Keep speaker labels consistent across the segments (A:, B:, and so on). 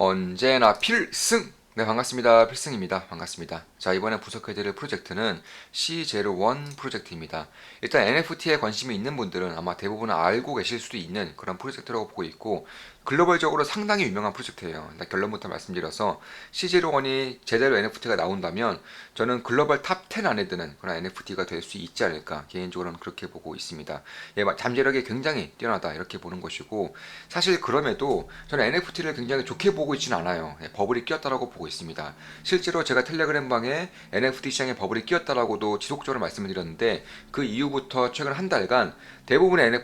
A: 언제나 필승! 네, 반갑습니다. 필승입니다. 반갑습니다. 자, 이번에 분석해드릴 프로젝트는 C01 프로젝트입니다. 일단 NFT에 관심이 있는 분들은 아마 대부분 알고 계실 수도 있는 그런 프로젝트라고 보고 있고, 글로벌적으로 상당히 유명한 프로젝트예요. 일단 결론부터 말씀드려서 C01이 제대로 NFT가 나온다면 저는 글로벌 탑 10 안에 드는 그런 NFT가 될 수 있지 않을까, 개인적으로는 그렇게 보고 있습니다. 예, 잠재력이 굉장히 뛰어나다 이렇게 보는 것이고, 사실 그럼에도 저는 NFT를 굉장히 좋게 보고 있지는 않아요. 예, 버블이 끼었다라고 보고 있습니다. 실제로 제가 텔레그램 방에 NFT 시장에 버블이 끼었다라고도 지속적으로 말씀을 드렸는데, 그 이후부터 최근 한 달간 대부분의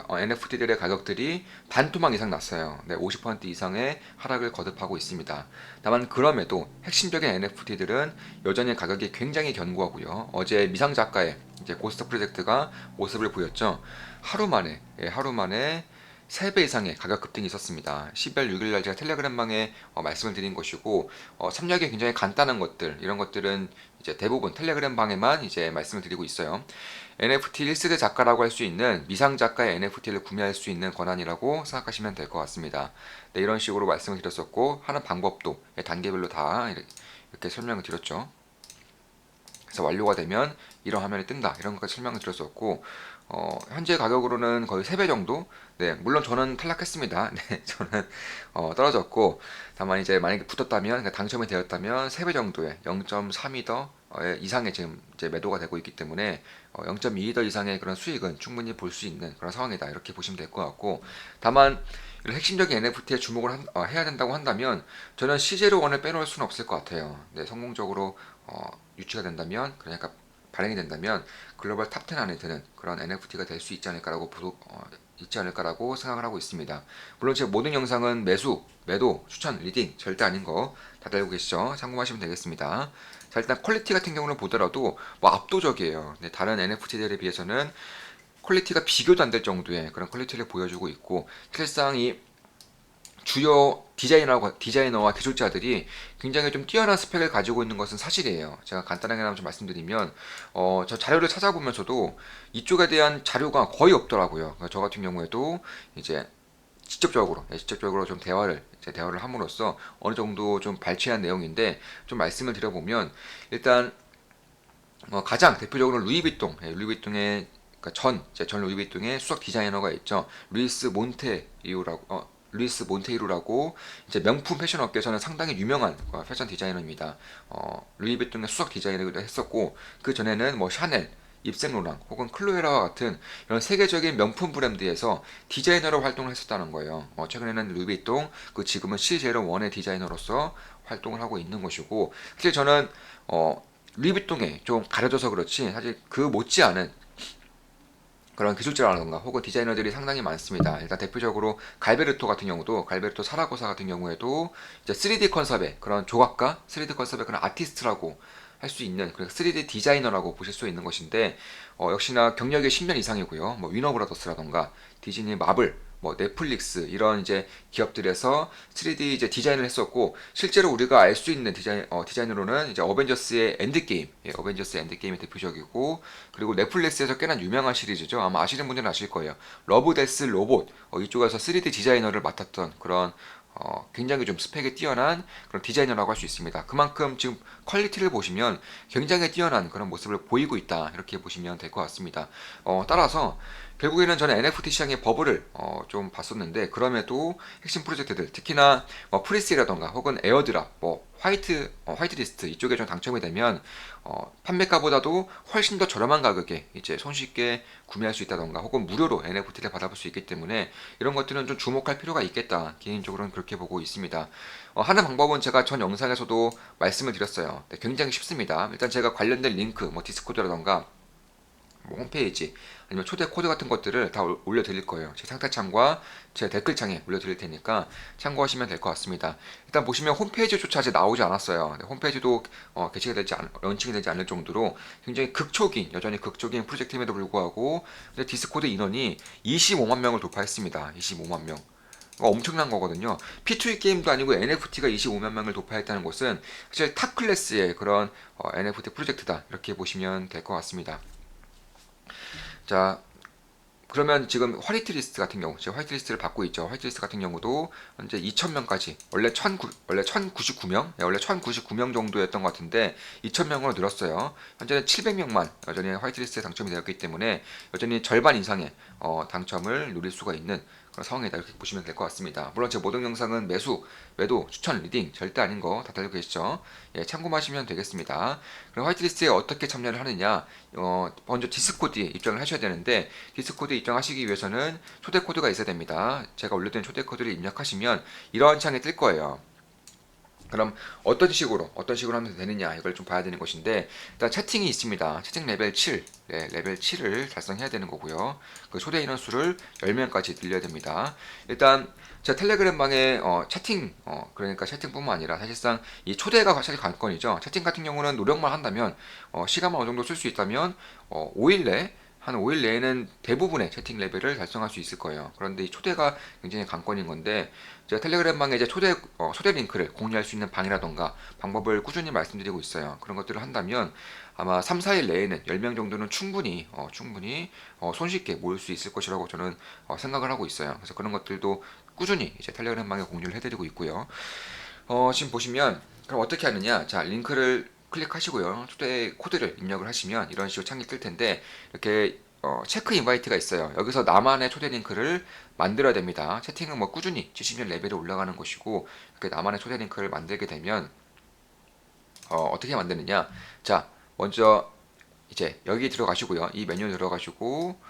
A: NFT들의 가격들이 반토막 이상 났어요. 네, 50% 이상의 하락을 거듭하고 있습니다. 다만 그럼에도 핵심적인 NFT들은 여전히 가격이 굉장히 견고하고요. 어제 미상 작가의 이제 고스트 프로젝트가 모습을 보였죠. 하루 만에 3배 이상의 가격 급등이 있었습니다. 12월 6일 날 제가 텔레그램방에 말씀을 드린 것이고, 참여하기 굉장히 간단한 것들, 이런 것들은 이제 대부분 텔레그램방에만 이제 말씀을 드리고 있어요. NFT 1세대 작가라고 할 수 있는 미상 작가의 NFT를 구매할 수 있는 권한이라고 생각하시면 될 것 같습니다. 네, 이런 식으로 말씀을 드렸었고, 하는 방법도 단계별로 다 이렇게 설명을 드렸죠. 그래서 완료가 되면 이런 화면이 뜬다, 이런 것까지 설명을 드렸었고, 현재 가격으로는 거의 3배 정도. 네, 물론 저는 탈락했습니다. 네, 저는 떨어졌고, 다만 이제 만약에 붙었다면, 그러니까 당첨이 되었다면 3배 정도의 0.3이더 이상의 지금 이제 매도가 되고 있기 때문에 0.2더 이상의 그런 수익은 충분히 볼 수 있는 그런 상황이다, 이렇게 보시면 될 것 같고, 다만 이런 핵심적인 NFT에 주목을 해야 된다고 한다면 저는 CJ01을 빼놓을 수는 없을 것 같아요. 네, 성공적으로 유치가 된다면, 그러니까 발행이 된다면 글로벌 탑 10 안에 드는 그런 NFT가 될 수 있지 않을까라고 생각을 하고 있습니다. 물론 제 모든 영상은 매수, 매도, 추천, 리딩 절대 아닌 거 다들 알고 계시죠? 참고하시면 되겠습니다. 자, 일단 퀄리티 같은 경우는 보더라도 뭐 압도적이에요. 네, 다른 NFT들에 비해서는 퀄리티가 비교도 안 될 정도의 그런 퀄리티를 보여주고 있고, 사실상 이 주요 디자이너와 기술자들이 굉장히 좀 뛰어난 스펙을 가지고 있는 것은 사실이에요. 제가 간단하게 좀 말씀드리면, 저 자료를 찾아보면서도 이쪽에 대한 자료가 거의 없더라고요. 그러니까 저 같은 경우에도 이제 직접적으로 좀 대화를 함으로써 어느 정도 좀 발췌한 내용인데, 좀 말씀을 드려보면, 일단 가장 대표적으로 루이비통의 그러니까 전 루이비통의 수석 디자이너가 있죠. 루이스 몬테이루라고 이제 명품 패션 업계에서는 상당히 유명한 패션 디자이너입니다. 루이비통의 수석 디자이너를 했었고, 그 전에는 뭐 샤넬, 입생로랑 혹은 클로에라와 같은 이런 세계적인 명품 브랜드에서 디자이너로 활동을 했었다는 거예요. 최근에는 루이비통, 지금은 C01의 디자이너로서 활동을 하고 있는 것이고, 사실 저는 루이비통에 좀 가려져서 그렇지 사실 그 못지않은 그런 기술자라던가 혹은 디자이너들이 상당히 많습니다. 일단 대표적으로 갈베르토 사라고사 같은 경우에도 이제 3D 컨셉의 그런 조각가, 3D 컨셉의 그런 아티스트라고 할 수 있는, 그래서 3D 디자이너라고 보실 수 있는 것인데, 역시나 경력이 10년 이상이고요. 뭐 위너브라더스라던가 디즈니, 마블, 뭐 넷플릭스 이런 이제 기업들에서 3D 이제 디자인을 했었고, 실제로 우리가 알 수 있는 디자인으로는 이제 어벤져스 엔드게임이 대표적이고, 그리고 넷플릭스에서 꽤나 유명한 시리즈죠. 아마 아시는 분들은 아실 거예요. 러브 데스 로봇, 이쪽에서 3D 디자이너를 맡았던 그런 굉장히 좀 스펙이 뛰어난 그런 디자이너라고 할 수 있습니다. 그만큼 지금 퀄리티를 보시면 굉장히 뛰어난 그런 모습을 보이고 있다, 이렇게 보시면 될 것 같습니다. 따라서 결국에는 저는 NFT 시장의 버블을 좀 봤었는데, 그럼에도 핵심 프로젝트들, 특히나 프리스라던가 혹은 에어드랍, 화이트리스트 이쪽에 좀 당첨이 되면 판매가보다도 훨씬 더 저렴한 가격에 이제 손쉽게 구매할 수 있다던가 혹은 무료로 NFT를 받아볼 수 있기 때문에 이런 것들은 좀 주목할 필요가 있겠다, 개인적으로는 그렇게 보고 있습니다. 하는 방법은 제가 전 영상에서도 말씀을 드렸어요. 네, 굉장히 쉽습니다. 일단 제가 관련된 링크, 디스코드라던가 홈페이지 아니면 초대 코드 같은 것들을 다 올려드릴 거예요. 제 상태창과 제 댓글창에 올려드릴 테니까 참고하시면 될 것 같습니다. 일단 보시면 홈페이지조차 아직 나오지 않았어요. 네, 홈페이지도 런칭이 되지 않을 정도로 굉장히 여전히 극초기인 프로젝트임에도 불구하고 근데 디스코드 인원이 25만 명을 돌파했습니다. 25만 명. 엄청난 거거든요. P2E 게임도 아니고 NFT가 25만 명을 돌파했다는 것은 사실 탑 클래스의 그런 NFT 프로젝트다, 이렇게 보시면 될 것 같습니다. 자, 그러면 지금 화이트리스트 같은 경우, 지금 화이트리스트를 받고 있죠. 화이트리스트 같은 경우도 현재 2,000명까지, 원래 1,099명, 원래 1,099명 정도였던 것 같은데 2,000명으로 늘었어요. 현재는 700명만 여전히 화이트리스트에 당첨이 되었기 때문에 여전히 절반 이상의 당첨을 노릴 수가 있는 그런 상황이다, 이렇게 보시면 될 것 같습니다. 물론 제 모든 영상은 매수, 매도, 추천, 리딩 절대 아닌 거 다 알고 계시죠? 예, 참고하시면 되겠습니다. 그럼 화이트리스트에 어떻게 참여를 하느냐? 먼저 디스코드에 입장을 하셔야 되는데, 디스코드에 입장하시기 위해서는 초대 코드가 있어야 됩니다. 제가 올려드린 초대 코드를 입력하시면 이러한 창이 뜰 거예요. 그럼 어떤 식으로 하면 되느냐, 이걸 좀 봐야 되는 것인데, 일단 채팅이 있습니다. 채팅 레벨 7, 네, 레벨 7을 달성해야 되는 거고요. 그 초대 인원 수를 10명까지 늘려야 됩니다. 일단 제 텔레그램 방에 채팅, 그러니까 채팅뿐만 아니라 사실상 이 초대가 사실 관건이죠. 채팅 같은 경우는 노력만 한다면, 시간만 어느 정도 쓸 수 있다면 5일 내, 한 5일 내에는 대부분의 채팅 레벨을 달성할 수 있을 거예요. 그런데 이 초대가 굉장히 관건인 건데, 제가 텔레그램 방에 이제 초대 링크를 공유할 수 있는 방이라던가 방법을 꾸준히 말씀드리고 있어요. 그런 것들을 한다면 아마 3, 4일 내에는 10명 정도는 충분히 손쉽게 모을 수 있을 것이라고 저는 생각을 하고 있어요. 그래서 그런 것들도 꾸준히 이제 텔레그램 방에 공유를 해드리고 있고요. 지금 보시면 그럼 어떻게 하느냐? 자, 링크를 클릭하시고요. 초대 코드를 입력을 하시면 이런 식으로 창이 뜰 텐데, 이렇게 체크 인바이트가 있어요. 여기서 나만의 초대 링크를 만들어야 됩니다. 채팅은 뭐 꾸준히 치시면 레벨이 올라가는 것이고, 이렇게 나만의 초대 링크를 만들게 되면 어떻게 만드느냐? 자, 먼저 이제 여기 들어가시고요. 이 메뉴 들어가시고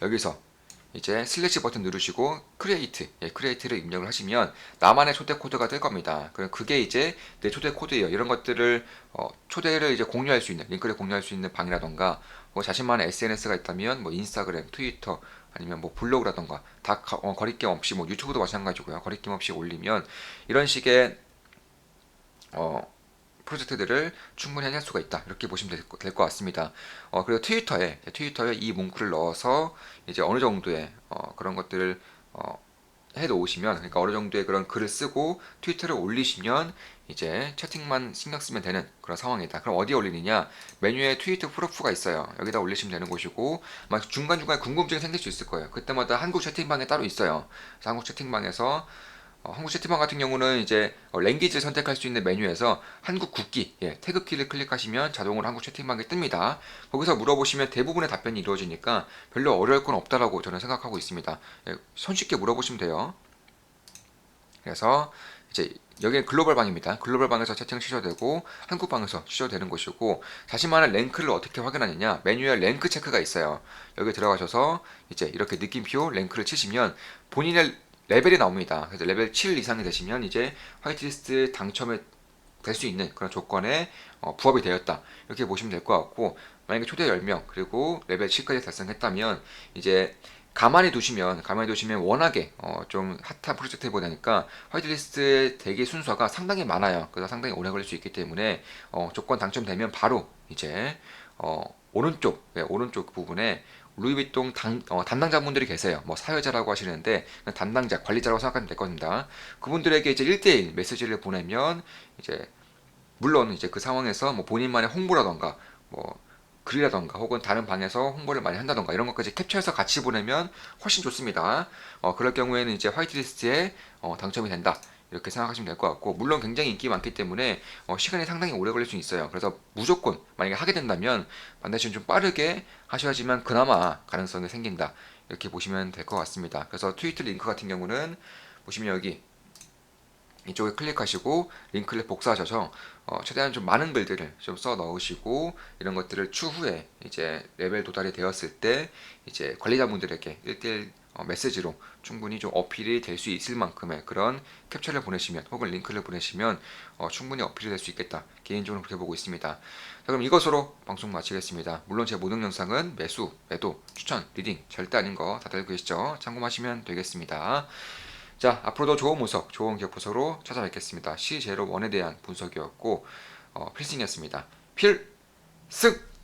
A: 여기서 이제 슬래시 버튼 누르시고 크리에이트, 크리에이트를 입력을 하시면 나만의 초대 코드가 뜰 겁니다. 그럼 그게 이제 내 초대 코드예요. 이런 것들을 초대를 이제 공유할 수 있는, 링크를 공유할 수 있는 방이라던가, 뭐 자신만의 SNS가 있다면 뭐 인스타그램, 트위터, 아니면 뭐 블로그라던가 다 거리낌 없이, 뭐 유튜브도 마찬가지고요. 거리낌 없이 올리면 이런 식의 프로젝트들을 충분히 해낼 수가 있다, 이렇게 보시면 될 것 같습니다. 그리고 트위터에 이 문구를 넣어서 이제 어느 정도의 그런 것들을 해 놓으시면, 그러니까 어느 정도의 그런 글을 쓰고 트위터를 올리시면 이제 채팅만 신경 쓰면 되는 그런 상황이다. 그럼 어디에 올리느냐? 메뉴에 트위터 프로프가 있어요. 여기다 올리시면 되는 것이고, 막 중간중간에 궁금증이 생길 수 있을 거예요. 그때마다 한국 채팅방에 따로 있어요. 그래서 한국 채팅방에서 한국 채팅방 같은 경우는 이제 랭귀지를 선택할 수 있는 메뉴에서 한국 국기, 태극기를 클릭하시면 자동으로 한국 채팅방이 뜹니다. 거기서 물어보시면 대부분의 답변이 이루어지니까 별로 어려울 건 없다라고 저는 생각하고 있습니다. 손쉽게 물어보시면 돼요. 그래서 이제 여기는 글로벌 방입니다. 글로벌 방에서 채팅 치셔도 되고 한국 방에서 치셔도 되는 것이고, 자신만의 랭크를 어떻게 확인하느냐? 메뉴에 랭크 체크가 있어요. 여기 들어가셔서 이제 이렇게 느낌표 랭크를 치시면 본인의 레벨이 나옵니다. 그래서 레벨 7 이상이 되시면 이제 화이트리스트 당첨에 될 수 있는 그런 조건에 부합이 되었다, 이렇게 보시면 될 것 같고, 만약에 초대 10명 그리고 레벨 7까지 달성했다면 이제 가만히 두시면 워낙에 좀 핫한 프로젝트에 보니까 화이트리스트의 대기 순서가 상당히 많아요. 그래서 상당히 오래 걸릴 수 있기 때문에 조건 당첨되면 바로 이제 오른쪽 부분에 루이비통 담당자분들이 계세요. 뭐 사회자라고 하시는데 담당자, 관리자라고 생각하면 될 겁니다. 그분들에게 이제 1대1 메시지를 보내면 이제 물론 이제 그 상황에서 뭐 본인만의 홍보라던가 뭐 글이라던가 혹은 다른 방에서 홍보를 많이 한다던가 이런 것까지 캡처해서 같이 보내면 훨씬 좋습니다. 그럴 경우에는 이제 화이트리스트에 당첨이 된다, 이렇게 생각하시면 될 것 같고, 물론 굉장히 인기 많기 때문에 시간이 상당히 오래 걸릴 수 있어요. 그래서 무조건 만약에 하게 된다면 반드시 좀 빠르게 하셔야지만 그나마 가능성이 생긴다, 이렇게 보시면 될 것 같습니다. 그래서 트위터 링크 같은 경우는 보시면 여기 이쪽에 클릭하시고 링크를 복사하셔서 최대한 좀 많은 글들을 좀 써 넣으시고, 이런 것들을 추후에 이제 레벨 도달이 되었을 때 이제 관리자분들에게 1대1 메시지로 충분히 좀 어필이 될 수 있을 만큼의 그런 캡처를 보내시면 혹은 링크를 보내시면 충분히 어필이 될 수 있겠다, 개인적으로 그렇게 보고 있습니다. 자, 그럼 이것으로 방송 마치겠습니다. 물론 제 모든 영상은 매수, 매도, 추천, 리딩 절대 아닌 거 다들 알고 계시죠? 참고하시면 되겠습니다. 자, 앞으로도 좋은 분석, 좋은 기업 분석으로 찾아뵙겠습니다. C01에 대한 분석이었고 필승이었습니다. 필승!